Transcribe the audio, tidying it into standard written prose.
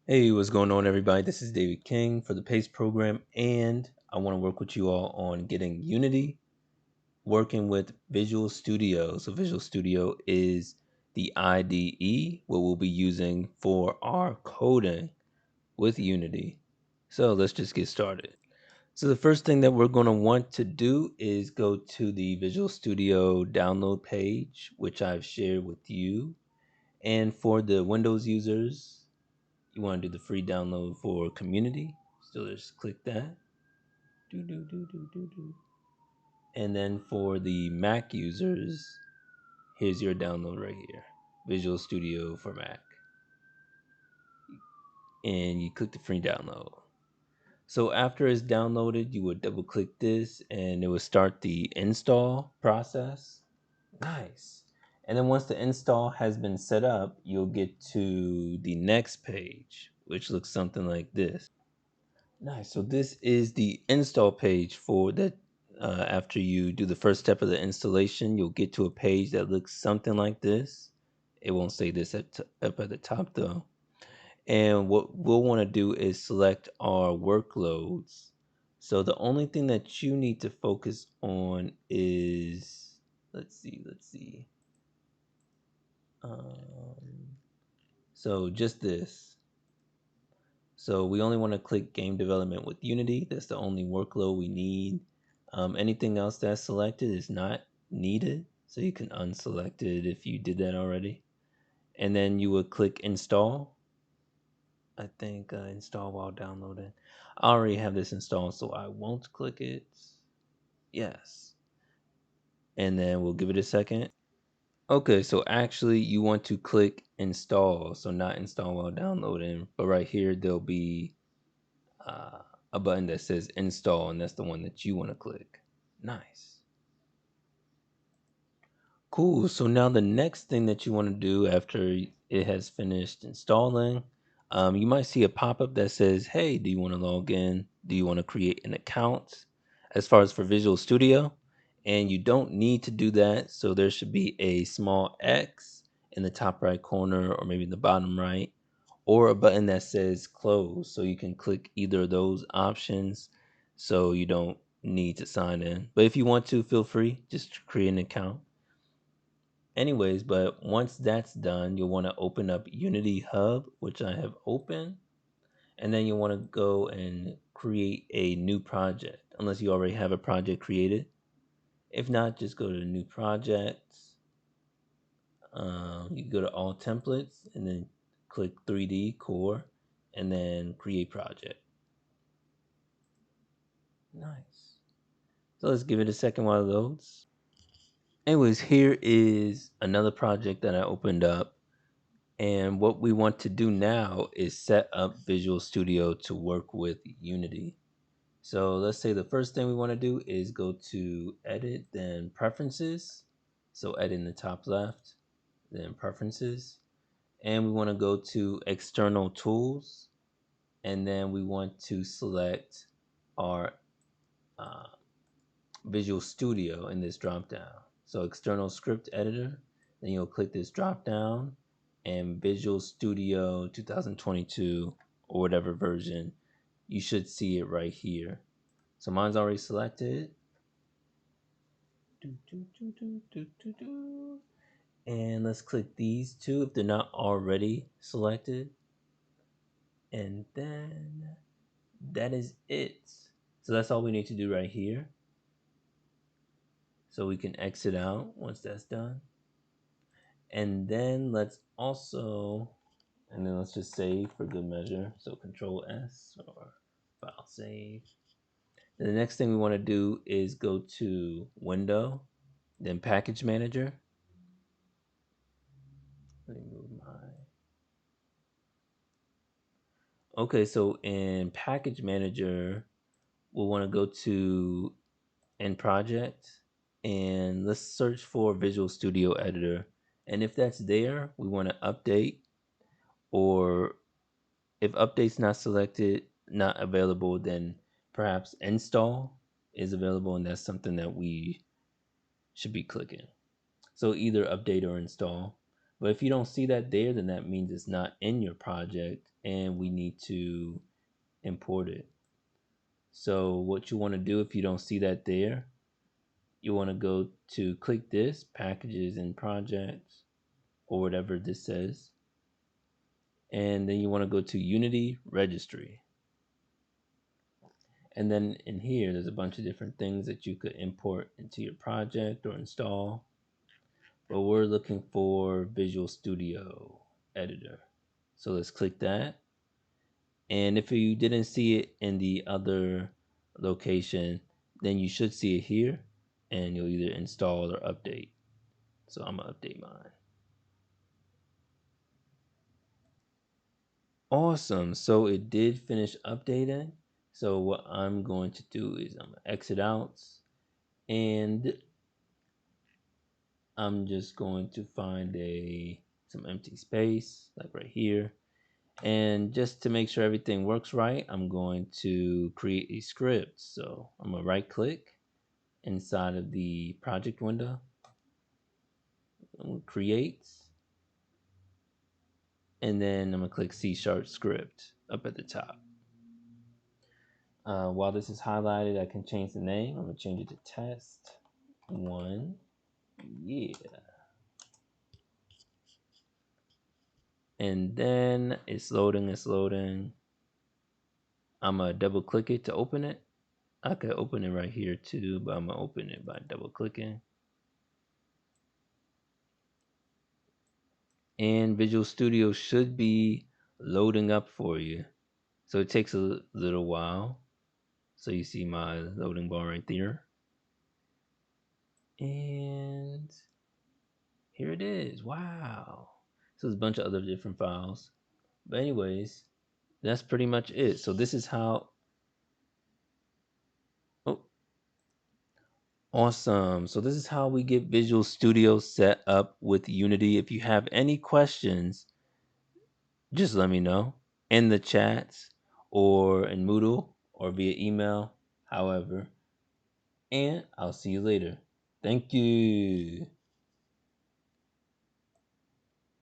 Hey, what's going on, everybody? This is David King for the PACE program, and I want to work with you all on getting Unity working with Visual Studio. So, Visual Studio is the IDE, what we'll be using for our coding with Unity. So, let's just get started. So, the first thing that we're going to want to do is go to the Visual Studio download page, which I've shared with you. And for the Windows users, you want to do the free download for community. So just click that. Do, do, do, do, do, do. And then for the Mac users, here's your download right here, Visual Studio for Mac. And you click the free download. So after it's downloaded, you would double click this and it will start the install process. Nice. And then once the install has been set up, you'll get to the next page, which looks something like this. Nice. So this is the install page for that. After you do the first step of the installation, you'll get to a page that looks something like this. It won't say this up at the top though. And what we'll want to do is select our workloads. So the only thing that you need to focus on is, let's see. Um, so just this. So we only want to click game development with Unity. That's the only workload we need. Anything else that's selected is not needed. So you can unselect it if you did that already. And then you would click install. I think install while downloading. I already have this installed, so I won't click it. Yes. And then we'll give it a second. Okay, so actually you want to click install. So not install while downloading, but right here there'll be uh, a button that says install, and that's the one that you want to click. Nice. Cool. So now the next thing that you want to do after it has finished installing, you might see a pop-up that says, hey, do you want to log in? Do you want to create an account? As far as for Visual Studio, and you don't need to do that. So there should be a small X in the top right corner or maybe the bottom right, or a button that says close. So you can click either of those options so you don't need to sign in. But if you want to, feel free, just create an account. Anyways, but once that's done, you'll want to open up Unity Hub, which I have open, and then you want to go and create a new project, unless you already have a project created. If not, just go to new projects. You go to all templates and then click 3D core and then create project. Nice. So let's give it a second while it loads. Anyways, here is another project that I opened up. And what we want to do now is set up Visual Studio to work with Unity. So let's say the first thing we want to do is go to edit, then preferences. So edit in the top left, then preferences. And we want to go to external tools. And then we want to select our uh, Visual Studio in this drop down. So external script editor, then you'll click this drop down and Visual Studio 2022 or whatever version, you should see it right here. So mine's already selected. And let's click these two if they're not already selected. And then that is it. So that's all we need to do right here. So we can exit out once that's done. And then let's also, and then let's just save for good measure. So Control S or file save. And the next thing we want to do is go to Window, then Package Manager. Let me move my. Okay, so in Package Manager, we'll want to go to End Project and let's search for Visual Studio Editor. And if that's there, we want to update, or if update's not selected, not available, then perhaps install is available, and that's something that we should be clicking. So either update or install. But if you don't see that there, then that means it's not in your project and we need to import it. So what you want to do if you don't see that there, you want to go to click this packages and projects or whatever this says. And then you want to go to Unity registry. And then in here, there's a bunch of different things that you could import into your project or install. But we're looking for Visual Studio Editor. So let's click that. And if you didn't see it in the other location, then you should see it here and you'll either install or update. So I'm gonna update mine. Awesome. So it did finish updating. So what I'm going to do is I'm gonna exit out and I'm just going to find some empty space like right here. And just to make sure everything works right, I'm going to create a script. So I'm gonna right click inside of the project window. I'm gonna create, and then I'm gonna click C# script up at the top. While this is highlighted, I can change the name. I'm gonna change it to test one. Yeah. And then it's loading, I'm gonna double click it to open it. I could open it right here too, but I'm gonna open it by double clicking. And Visual Studio should be loading up for you. So it takes a little while. So you see my loading bar right there. And here it is. Wow. So there's a bunch of other different files. But anyways, that's pretty much it. So this is how. Oh, awesome. So this is how we get Visual Studio set up with Unity. If you have any questions, just let me know in the chats or in Moodle or via email, however. And I'll see you later. Thank you.